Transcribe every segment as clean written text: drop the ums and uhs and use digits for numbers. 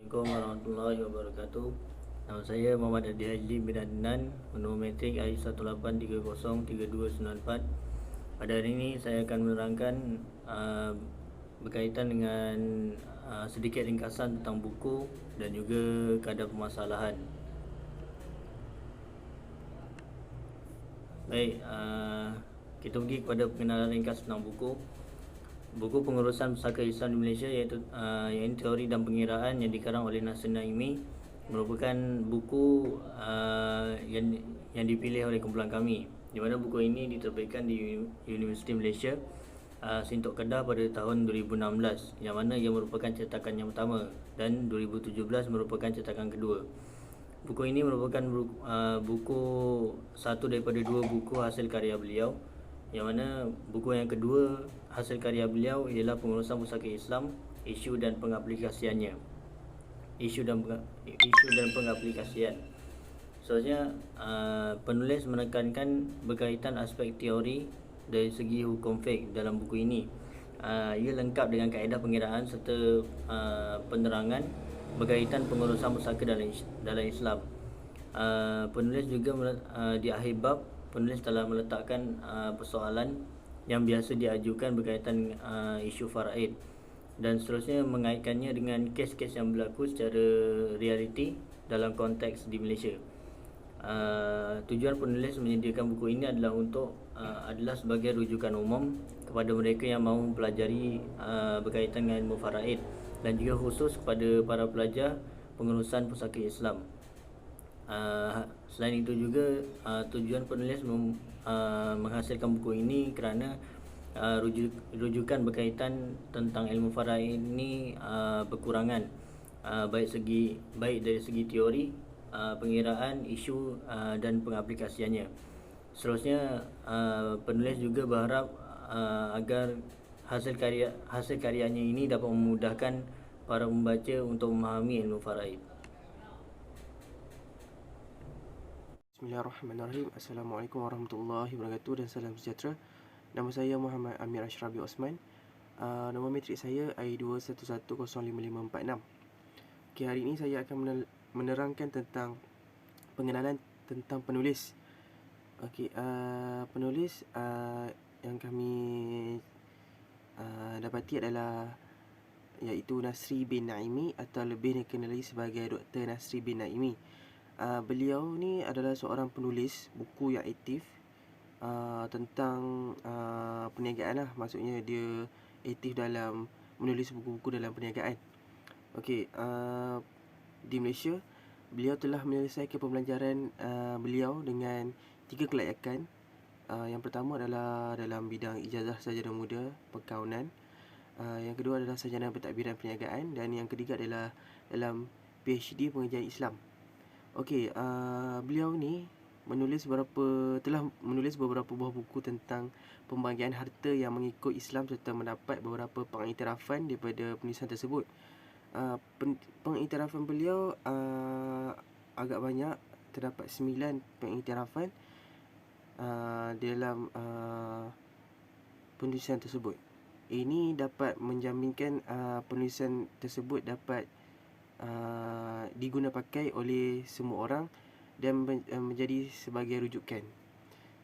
Assalamualaikum warahmatullahi wabarakatuh. Nama saya Muhammad Adi Haji bin Adnan, menurut metrik I18303294. Pada hari ini saya akan menerangkan berkaitan dengan sedikit ringkasan tentang buku dan juga kadar permasalahan. Baik, kita pergi kepada pengenalan ringkas tentang buku. Buku Pengurusan Pusaka Islam di Malaysia iaitu Teori dan Pengiraan yang dikarang oleh Nasir Naimi merupakan buku yang dipilih oleh kumpulan kami, di mana buku ini diterbitkan di Universiti Malaysia Sintok Kedah pada tahun 2016, yang mana ia merupakan cetakan yang pertama, dan 2017 merupakan cetakan kedua. Buku ini merupakan buku satu daripada dua buku hasil karya beliau, yang mana buku yang kedua hasil karya beliau ialah Pengurusan Pusaka Islam, Isu dan Pengaplikasiannya. Isu dan pengaplikasian. Seterusnya, penulis menekankan berkaitan aspek teori dari segi hukum fiqh dalam buku ini. Ia lengkap dengan kaedah pengiraan serta penerangan berkaitan pengurusan pusaka dalam Islam. Penulis juga di akhir bab, penulis telah meletakkan persoalan yang biasa diajukan berkaitan isu faraid, dan seterusnya mengaitkannya dengan kes-kes yang berlaku secara realiti dalam konteks di Malaysia. Tujuan penulis menyediakan buku ini adalah sebagai rujukan umum kepada mereka yang mahu mempelajari berkaitan dengan ilmu faraid, dan juga khusus kepada para pelajar pengurusan pusaka Islam. Selain itu juga, tujuan penulis menghasilkan buku ini kerana rujukan berkaitan tentang ilmu faraid ini berkurangan, baik dari segi teori, pengiraan, isu dan pengaplikasiannya. Seterusnya, penulis juga berharap agar hasil karyanya ini dapat memudahkan para pembaca untuk memahami ilmu faraid. Bismillahirrahmanirrahim. Assalamualaikum warahmatullahi wabarakatuh dan salam sejahtera. Nama saya Muhammad Amir Ashrabi Osman. Nombor metrik saya I21105546. Okay, hari ini saya akan menerangkan tentang pengenalan tentang penulis. Okay, penulis yang kami dapati adalah iaitu Nasri bin Naimi, atau lebih dikenali sebagai Dr. Nasri bin Naimi. Beliau ni adalah seorang penulis buku yang aktif tentang perniagaan lah. Maksudnya dia aktif dalam menulis buku-buku dalam perniagaan. Okey, di Malaysia beliau telah menyelesaikan pembelajaran beliau dengan 3 kelayakan. Yang pertama adalah dalam bidang ijazah sarjana muda perkaunan, yang kedua adalah sarjana pentadbiran perniagaan, dan yang ketiga adalah dalam PhD pengajian Islam. Okey, beliau ni telah menulis beberapa buah buku tentang pembahagian harta yang mengikut Islam, serta mendapat beberapa pengiktirafan daripada penulisan tersebut. Pengiktirafan beliau agak banyak, terdapat 9 pengiktirafan dalam penulisan tersebut. Ini dapat menjaminkan penulisan tersebut dapat diguna pakai oleh semua orang dan menjadi sebagai rujukan.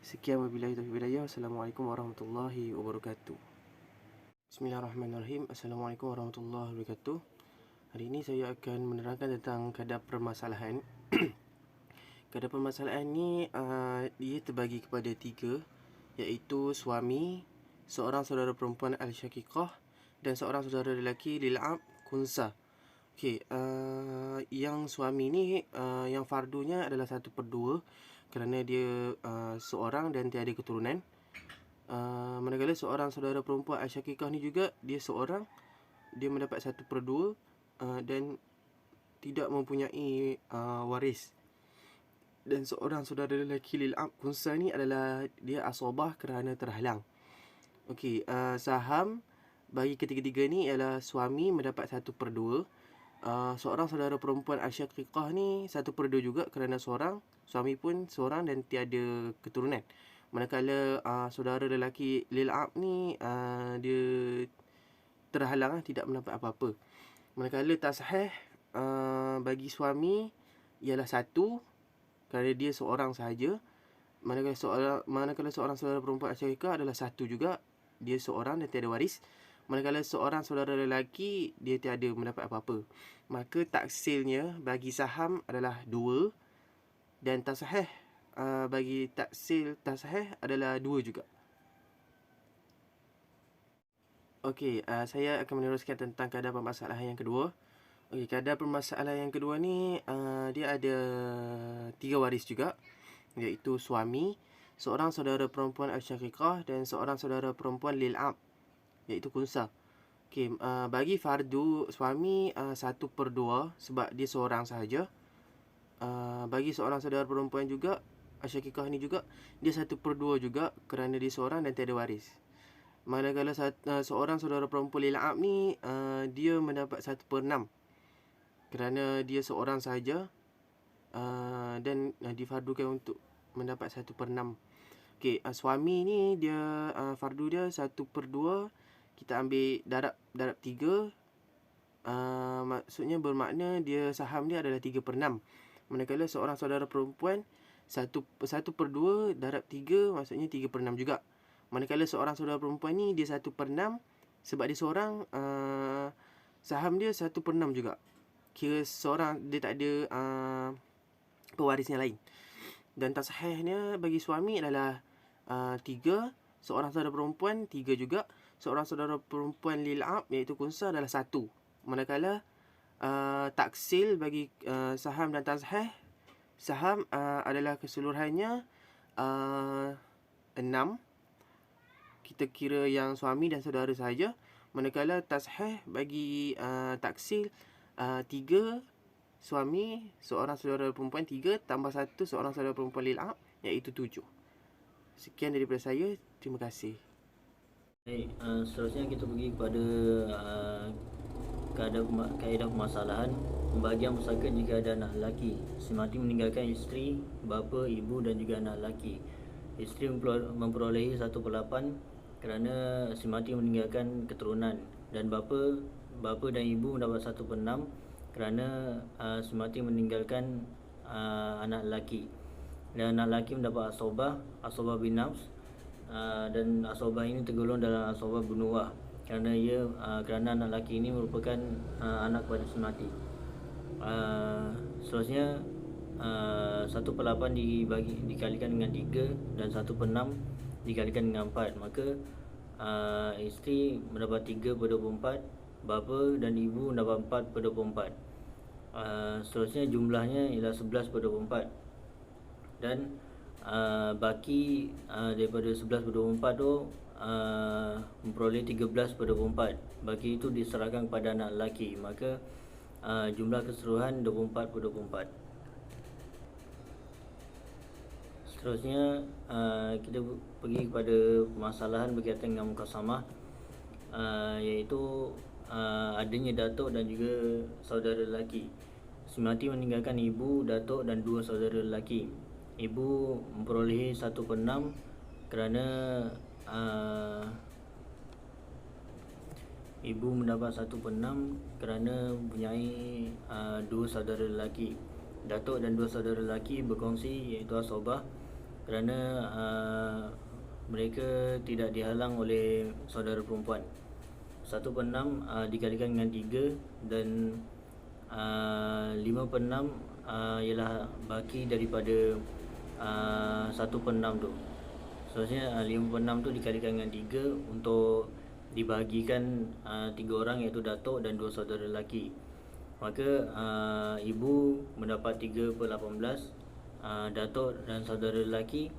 Sekian, wabillahi taufiq wal hidayah. Assalamualaikum warahmatullahi wabarakatuh. Bismillahirrahmanirrahim. Assalamualaikum warahmatullahi wabarakatuh. Hari ini saya akan menerangkan tentang kadar permasalahan. Kadar permasalahan ni dia terbagi kepada 3, iaitu suami, seorang saudara perempuan al-syaqiqah, dan seorang saudara lelaki lil-ab kunsa. Okey, yang suami ni yang fardunya adalah 1/2 kerana dia seorang dan tiada keturunan. Manakala seorang saudara perempuan al-syaqiqah ni juga dia seorang, dia mendapat 1/2 dan tidak mempunyai waris. Dan seorang saudara lelaki lil-ab kunsa ni adalah dia asabah kerana terhalang. Okey, saham bagi ketiga-tiga ni ialah suami mendapat 1/2. Seorang saudara perempuan al-syaqiqah ni 1/2 juga kerana suami pun seorang dan tiada keturunan. Manakala saudara lelaki lil-ab ni dia terhalang, tidak mendapat apa-apa. Manakala tak sahih, bagi suami ialah 1 kerana dia seorang sahaja. Manakala seorang saudara perempuan asyakikah adalah 1 juga, dia seorang dan tiada waris. Manakala seorang saudara lelaki, dia tiada mendapat apa-apa. Maka taksilnya bagi saham adalah 2 dan tasahih bagi taksil tasahih adalah 2 juga. Okey, saya akan meneruskan tentang kadar permasalahan yang kedua. Okey, kadar permasalahan yang kedua ni dia ada 3 waris juga, iaitu suami, seorang saudara perempuan al-syaqiqah dan seorang saudara perempuan lil-ab, iaitu kunsa. Okey, bagi fardu suami 1/2 sebab dia seorang sahaja. Bagi seorang saudara perempuan juga al-syaqiqah ni juga dia 1/2 juga kerana dia seorang dan tiada waris. Manakala seorang saudara perempuan lil-ab ni dia mendapat 1/6 kerana dia seorang sahaja dan difardukan untuk mendapat 1/6. Okey, suami ni dia fardu dia 1/2, kita ambil darab 3, maksudnya bermakna dia saham dia adalah 3/6. Manakala seorang saudara perempuan 1/2 darab 3 maksudnya 3/6 juga. Manakala seorang saudara perempuan ni dia 1/6 sebab dia seorang, saham dia 1/6 juga. Kira seorang, dia tak ada pewarisnya lain. Dan tasahihnya bagi suami adalah 3, seorang saudara perempuan 3 juga, seorang saudara perempuan lil-ab iaitu kunsa adalah 1. Manakala taksil bagi saham dan tasahih, saham adalah keseluruhannya 6. Kita kira yang suami dan saudara sahaja. Manakala tasahih bagi taksil 3 suami, seorang saudara perempuan 3 tambah 1 seorang saudara perempuan lil-ab iaitu 7. Sekian daripada saya. Terima kasih. Baik, seterusnya kita pergi kepada kaedah permasalahan pembagian pusaka jika ada anak lelaki. Si mati meninggalkan isteri, bapa, ibu dan juga anak lelaki. Isteri memperolehi 1/8 kerana si mati meninggalkan keturunan, dan bapa dan ibu mendapat 1/6 kerana si mati meninggalkan anak lelaki. Dan anak lelaki mendapat asobah bin nafs, dan asobah ini tergolong dalam asobah bunuwah kerana kerana anak lelaki ini merupakan anak kepada si mati. Seterusnya 1/8 dikalikan dengan 3 dan 1/6 dikalikan dengan 4, maka isteri mendapat 3/24, bapa dan ibu mendapat 4/24. Seterusnya jumlahnya ialah 11/24 dan baki daripada 11/24 tu memperoleh 13/24. Baki itu diserahkan kepada anak lelaki, maka jumlah keseluruhan 24/24. Seterusnya kita pergi kepada permasalahan berkaitan dengan mukasamah, iaitu adanya datuk dan juga saudara lelaki. Si mati meninggalkan ibu, datuk dan 2 saudara lelaki. Ibu memperolehi 1/6 kerana ibu mendapat 1/6 kerana mempunyai 2 saudara lelaki. Datuk dan 2 saudara lelaki berkongsi iaitu asobah kerana mereka tidak dihalang oleh saudara perempuan. 1/6 dikalikan dengan 3 dan 5/6 ialah baki daripada 1/6 tu. Seterusnya 5/6 tu dikalikan dengan 3 untuk dibahagikan 3 orang iaitu datuk dan 2 saudara lelaki. Maka ibu mendapat 3/18, datuk dan saudara lelaki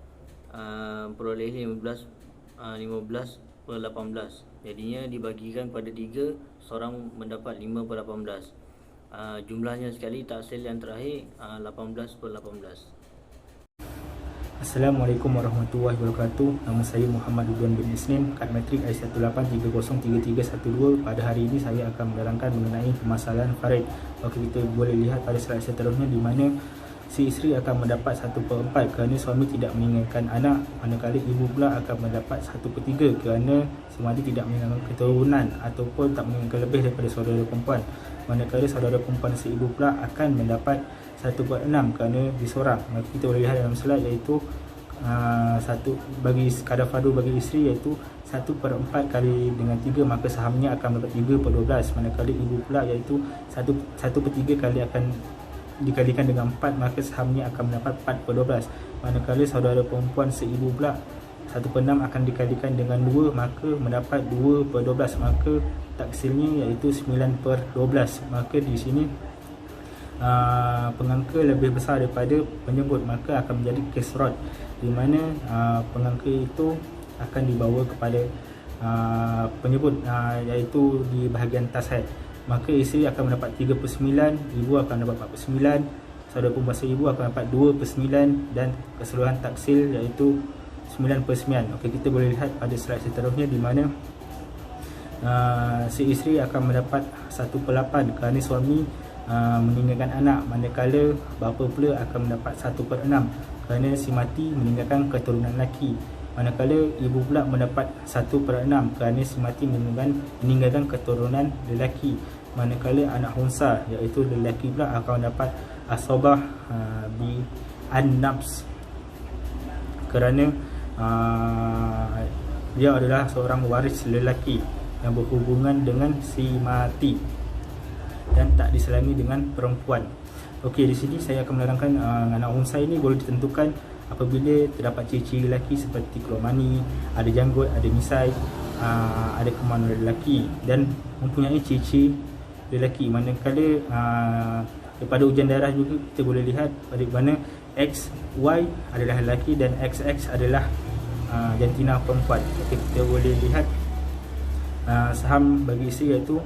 peroleh 15/18. Jadinya dibagikan pada 3, seorang mendapat 5/18. Jumlahnya sekali taksil yang terakhir 18/18. Assalamualaikum warahmatullahi wabarakatuh. Nama saya Muhammad Ridwan bin Isnin, kad matrik I18303312. Pada hari ini saya akan menerangkan mengenai permasalahan farid. Okey, kita boleh lihat pada slide seterusnya di mana si isteri akan mendapat 1/4 kerana suami tidak meninggalkan anak, manakala ibu pula akan mendapat 1/3 kerana si mati tidak meninggalkan keturunan ataupun tak meninggalkan lebih daripada saudara perempuan. Manakala saudara perempuan si ibu pula akan mendapat 1/6 kerana disorang. Maka kita boleh lihat dalam slide iaitu satu bagi kadar fardu bagi isteri iaitu 1/4 kali dengan 3, maka sahamnya akan mendapat 3/12. Manakala ibu pula iaitu 1/3 kali akan dikalikan dengan 4, maka sahamnya akan mendapat 4/12. Manakala saudara perempuan seibu pula 1/6 akan dikalikan dengan 2, maka mendapat 2/12, maka taksilnya iaitu 9/12. Maka di sini pengangka lebih besar daripada penyebut, maka akan menjadi kesrot, di mana pengangka itu akan dibawa kepada penyebut, iaitu di bahagian tashead. Maka isteri akan mendapat 3/9, ibu akan dapat 4/9, saudara perempuan seibu akan dapat 2/9 dan keseluruhan taksil iaitu 9/9. Okey, kita boleh lihat pada slide seterusnya di mana si isteri akan mendapat 1/8 kerana suami meninggalkan anak, manakala bapa pula akan mendapat 1/6 kerana si mati meninggalkan keturunan lelaki. Manakala ibu pula mendapat 1/6 kerana si mati meninggalkan keturunan lelaki. Manakala anak unsa iaitu lelaki pula akan mendapat asobah bi an-nafs kerana dia adalah seorang waris lelaki yang berhubungan dengan si mati dan tak diselami dengan perempuan. Okey, di sini saya akan menerangkan anak unsa ini boleh ditentukan apabila terdapat ciri-ciri lelaki seperti keluar mani, ada janggut, ada misai, ada kemaluan lelaki dan mempunyai ciri-ciri lelaki. Manakala daripada ujian darah juga kita boleh lihat pada mana XY adalah lelaki dan XX adalah jantina perempuan. Okey, kita boleh lihat saham bagi isteri iaitu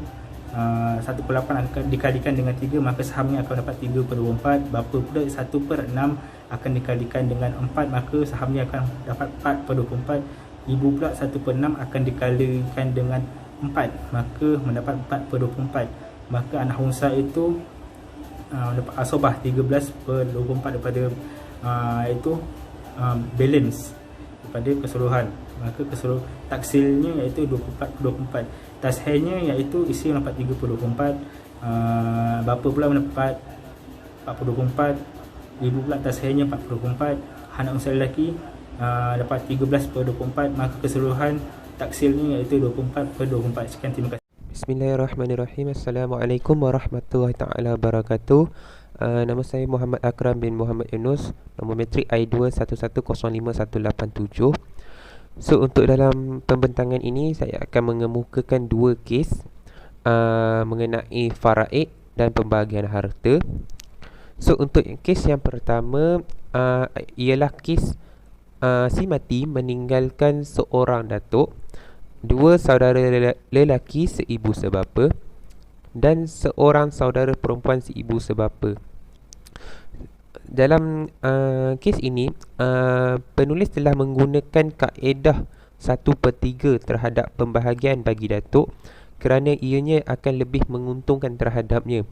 1/8 akan dikalikan dengan 3, maka sahamnya akan dapat 3/4. Bapa pula 1/6 akan dikalikan dengan 4, maka sahamnya akan dapat 4/4. Ibu pula 1/6 akan dikalikan dengan 4, maka mendapat 4/4. Maka anak unsa itu dapat asobah 13/24 daripada itu balance daripada keseluruhan. Maka keseluruhan taksilnya iaitu 24/24. Tashehnya iaitu isteri mendapat 3/4, bapa pula mendapat 4/4, ibu pula tashehnya 4/4, anak unsa lelaki dapat 13/24, maka keseluruhan taksilnya iaitu 24/24. Sekian, terima kasih. Bismillahirrahmanirrahim. Assalamualaikum warahmatullahi taala wabarakatuh. Nama saya Muhammad Akram bin Muhammad Yunus, nombor metrik I211051877. So untuk dalam pembentangan ini saya akan mengemukakan dua kes mengenai faraid dan pembahagian harta. So untuk kes yang pertama ialah kes si mati meninggalkan seorang datuk, dua saudara lelaki seibu sebapa dan seorang saudara perempuan seibu sebapa. Dalam kes ini penulis telah menggunakan kaedah 1/3 terhadap pembahagian bagi datuk kerana ianya akan lebih menguntungkan terhadapnya.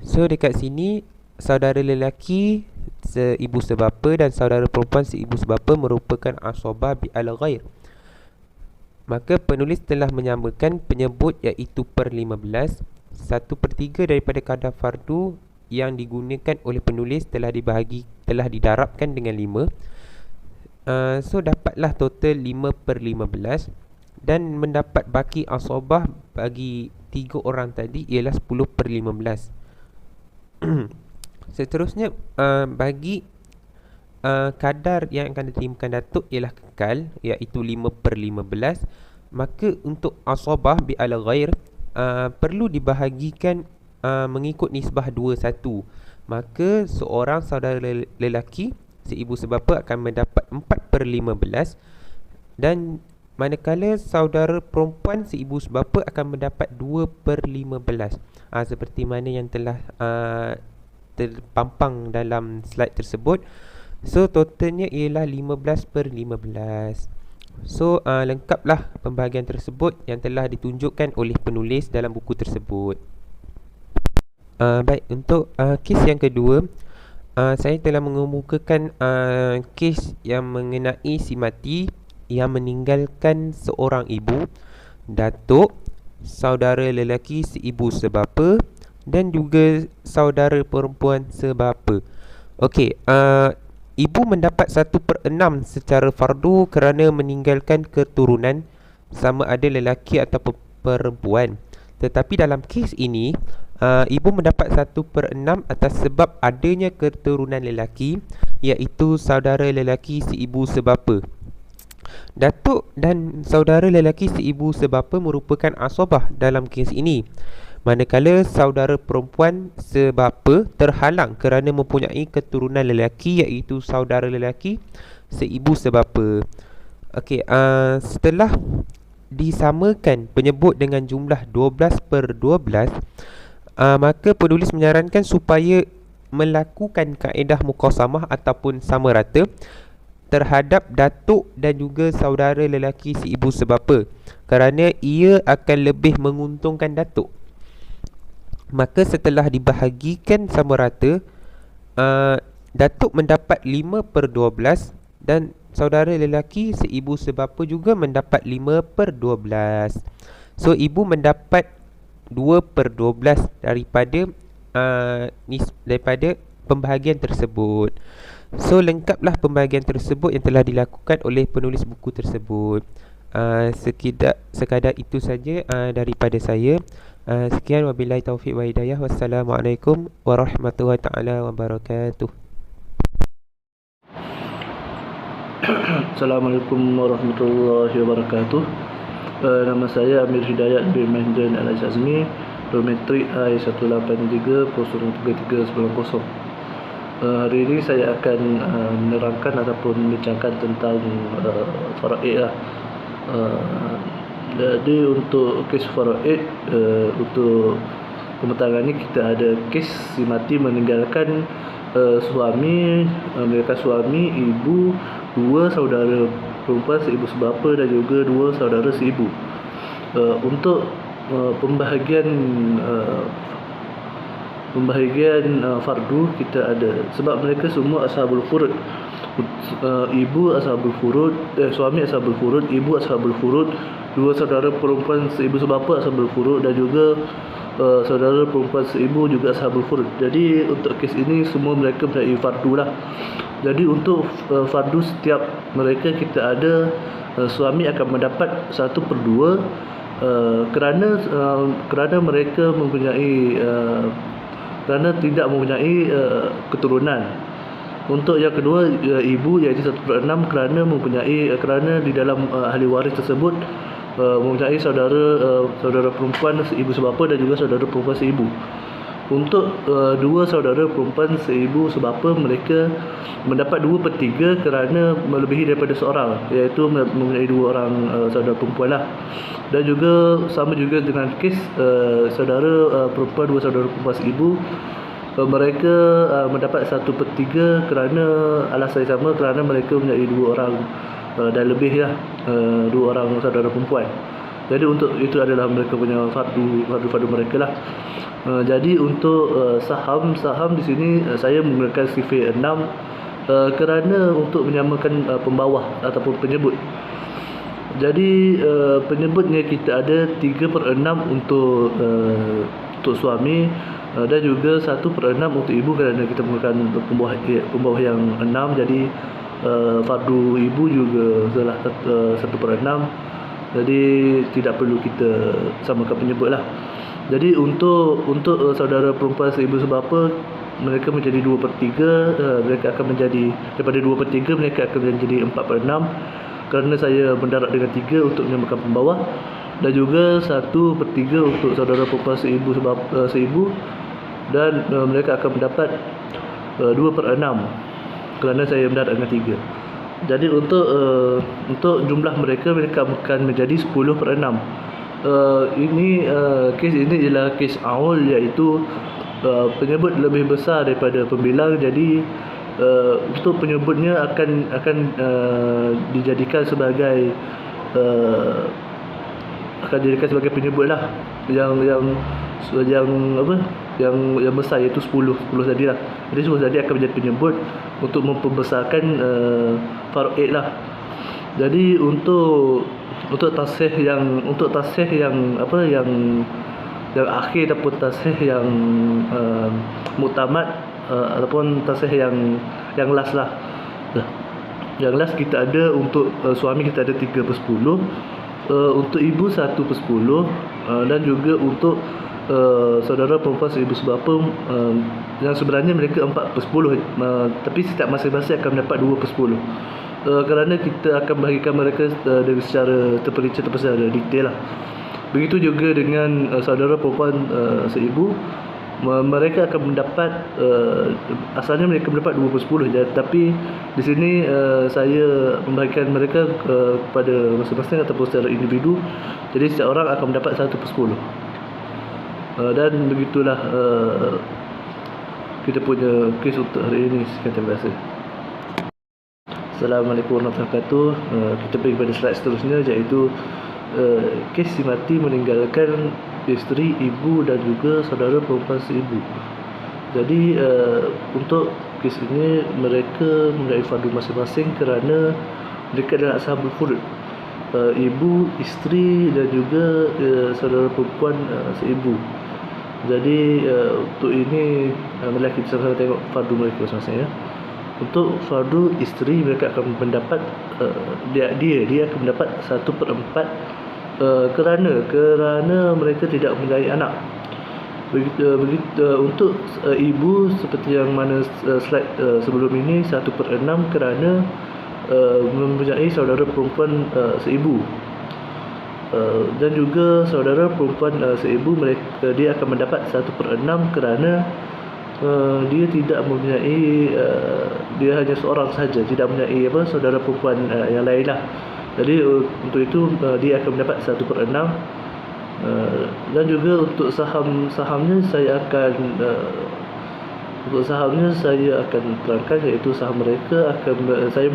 So dekat sini saudara lelaki seibu sebapa dan saudara perempuan seibu sebapa merupakan asobah bi al-ghair. Maka penulis telah menyamakan penyebut iaitu per 15. 1/3 daripada kadar fardu yang digunakan oleh penulis telah didarabkan dengan 5. So dapatlah total 5/15 dan mendapat baki asobah bagi 3 orang tadi ialah 10/15. Seterusnya bagi kadar yang akan diterimakan datuk ialah kekal iaitu 5/15. Maka untuk asobah bi al-ghair perlu dibahagikan mengikut nisbah 2:1. Maka seorang saudara lelaki seibu sebapa akan mendapat 4/15 dan manakala saudara perempuan seibu sebapa akan mendapat 2/15. Seperti mana yang telah terpampang dalam slide tersebut. So totalnya ialah 15/15. So lengkaplah pembahagian tersebut yang telah ditunjukkan oleh penulis dalam buku tersebut. Baik, untuk kes yang kedua, saya telah mengemukakan kes yang mengenai si mati yang meninggalkan seorang ibu, datuk, saudara lelaki si ibu sebapa dan juga saudara perempuan sebapa. Okey, ibu mendapat 1/6 secara fardu kerana meninggalkan keturunan, sama ada lelaki ataupun perempuan. Tetapi dalam kes ini, ibu mendapat 1/6 atas sebab adanya keturunan lelaki, iaitu saudara lelaki si ibu sebapa. Datuk dan saudara lelaki si ibu sebapa merupakan asabah dalam kes ini, manakala saudara perempuan sebapa terhalang kerana mempunyai keturunan lelaki, iaitu saudara lelaki si ibu sebapa. Okey, setelah disamakan penyebut dengan jumlah 12/12, maka penulis menyarankan supaya melakukan kaedah muqasamah ataupun sama rata terhadap datuk dan juga saudara lelaki si ibu sebapa, kerana ia akan lebih menguntungkan datuk. Maka setelah dibahagikan sama rata, datuk mendapat 5/12 dan saudara lelaki si ibu sebapa juga mendapat 5/12. So ibu mendapat 2/12 daripada pembahagian tersebut. So lengkaplah pembahagian tersebut yang telah dilakukan oleh penulis buku tersebut. Sekadar itu saja daripada saya. Sekian, wabillahi taufiq wa hidayah. Wassalamualaikum warahmatullahi taala wabarakatuh. Assalamualaikum warahmatullahi wabarakatuh. Nama saya Amir Hidayat bin Mahdan Al-Azmi, Dormitory I183-03390. Hari ini saya akan menerangkan ataupun membincangkan tentang faraid lah. Jadi untuk kes faraid, untuk pembentangan ni kita ada kes si mati meninggalkan suami, ibu, dua saudara perempuan seibu sebapa dan juga dua saudara seibu. Untuk pembahagian fardu kita ada, sebab mereka semua ashabul furud. Ibu ashabul furud, suami ashabul furud, ibu ashabul furud, dua saudara perempuan seibu sebapa ashabul furud dan juga saudara perempuan seibu juga ashabul furud. Jadi untuk kes ini semua mereka mempunyai fardu lah. Jadi untuk fardu setiap mereka kita ada, suami akan mendapat 1/2 kerana mereka mempunyai kerana tidak mempunyai keturunan. Untuk yang kedua, ibu, iaitu 1/6 kerana di dalam ahli waris tersebut mempunyai saudara perempuan seibu sebapa dan juga saudara perempuan seibu. Untuk dua saudara perempuan seibu sebapa, mereka mendapat 2/3 kerana melebihi daripada seorang, iaitu mempunyai dua orang saudara perempuan lah. Dan juga sama juga dengan kes saudara perempuan, dua saudara perempuan seibu, mereka mendapat 1/3 kerana alasan yang sama, kerana mereka mempunyai dua orang dan lebih lah, dua orang saudara perempuan. Jadi untuk itu adalah mereka punya fardu mereka lah. Jadi untuk saham di sini saya menggunakan sifir 6 kerana untuk menyamakan pembawah ataupun penyebut. Jadi penyebutnya kita ada 3/6 untuk suami dan juga 1/6 untuk ibu, kerana kita menggunakan pembawah yang 6. Jadi fardu ibu juga adalah 1/6. Jadi tidak perlu kita samakan penyebut lah. Jadi untuk saudara perempuan seibu sebapa, mereka menjadi 2/3, mereka akan menjadi daripada 2/3 mereka akan menjadi 4/6 kerana saya mendarat dengan 3 untuk menyamakan pembawah, dan juga 1/3 untuk saudara perempuan seibu dan mereka akan mendapat 2/6 kerana saya mendarat dengan 3. Jadi untuk jumlah mereka akan menjadi 10/6. Kes ini ialah kes awal, iaitu penyebut lebih besar daripada pembilang. Jadi untuk penyebutnya akan dijadikan sebagai penyebut lah yang yang besar, iaitu 10 tadi lah. Jadi 10 tadi akan menjadi penyebut untuk membesarkan faraid lah. Jadi untuk tasih yang akhir ataupun tasih yang muktamad ataupun tasih yang last lah. Yang last kita ada untuk suami kita ada 3/10, untuk ibu 1/10, dan juga untuk saudara perempuan seribu sebapa yang sebenarnya mereka 4/10, tapi setiap masing-masing akan mendapat 2/10, kerana kita akan bahagikan mereka dengan secara terperinci ataupun secara detail lah. Begitu juga dengan saudara perempuan seibu, mereka akan mendapat asalnya mereka mendapat 2/10 je, tapi di sini saya membahagikan mereka kepada masing-masing ataupun secara individu. Jadi setiap orang akan mendapat 1/10. Dan begitulah kita punya kes untuk hari ini. Sekian, terima kasih. Assalamualaikum warahmatullahi wabarakatuh. Kita pergi kepada slide seterusnya, iaitu kes si mati meninggalkan isteri, ibu dan juga saudara perempuan seibu. Jadi untuk kes ini mereka mempunyai fardu masing-masing kerana mereka adalah ashabul furud, ibu, isteri dan juga saudara perempuan seibu. Jadi untuk ini marilah kita sama-sama tengok fardu mereka masing-masing ya. Untuk fardu isteri, mereka akan mendapat dia akan mendapat 1/4 kerana mereka tidak mempunyai anak. Begitu untuk ibu, seperti yang mana slide sebelum ini, 1/6 kerana mempunyai saudara perempuan seibu. Dan juga saudara perempuan seibu, dia akan mendapat 1/6 kerana dia tidak mempunyai dia hanya seorang sahaja, tidak mempunyai saudara perempuan yang lain lah. Jadi untuk itu dia akan mendapat 1/6. Dan juga untuk sahamnya saya akan terangkan, iaitu saham mereka akan saya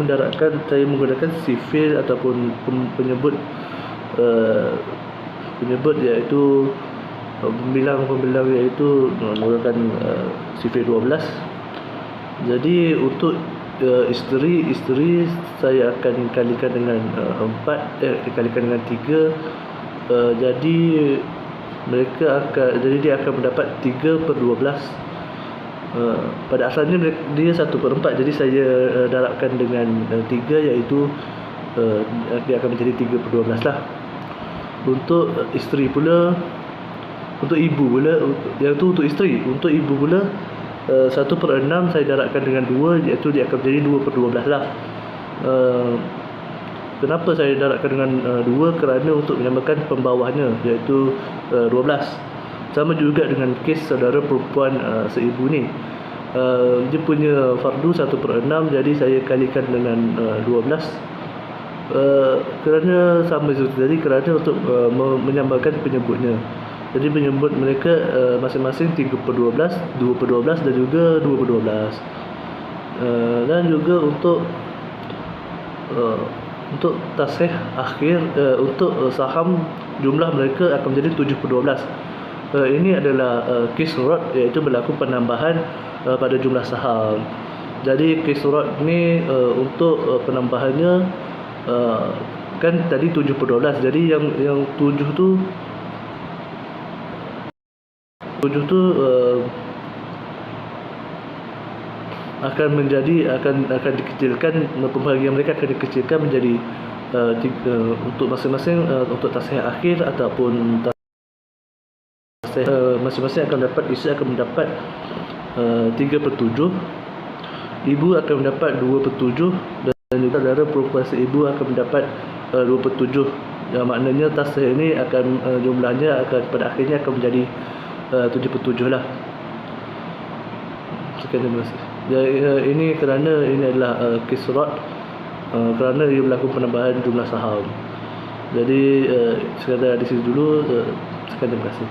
menggunakan sifil ataupun penyebut iaitu pembilang iaitu menggunakan sifil 12. Jadi untuk isteri saya akan kalikan dengan 4 dikalikan dengan 3, jadi dia akan mendapat 3/12. Pada asalnya dia 1/4, jadi saya darabkan dengan 3, iaitu dia akan menjadi 3/12 lah. Untuk isteri pula, untuk ibu pula, yang tu untuk isteri. Untuk ibu pula 1/6 saya darabkan dengan 2, iaitu dia akan menjadi 2/12 lah. Kenapa saya darabkan dengan 2? Kerana untuk menyamakan pembawahnya, iaitu 12. Sama juga dengan kes saudara perempuan seibu ni, dia punya fardu 1/6, jadi saya kalikan dengan 12. Kerana sama seperti tadi, kerana untuk menyamakan penyebutnya. Jadi penyebut mereka masing-masing 3/12, 2/12 dan juga 2/12. Dan juga untuk tasih akhir, untuk saham, jumlah mereka akan menjadi 7/12. Ini adalah kes surat, iaitu berlaku penambahan pada jumlah saham. Jadi kes surat ni untuk penambahannya kan tadi 7/12. Jadi yang 7 tu akan dikecilkan, pembahagian mereka akan dikecilkan menjadi untuk masing-masing, untuk tasih akhir ataupun tasih masing-masing akan dapat, isteri akan mendapat 3/7, ibu akan mendapat 2/7, dan juga saudara perempuan seibu akan mendapat 2/7. Yang maknanya tasih ini akan jumlahnya akan pada akhirnya akan menjadi 7/7 lah. Sekian, terima kasih. Ini kerana ini adalah kes surat, kerana ia berlaku penambahan jumlah saham. Jadi sekadar di sini dulu. Sekian, terima kasih.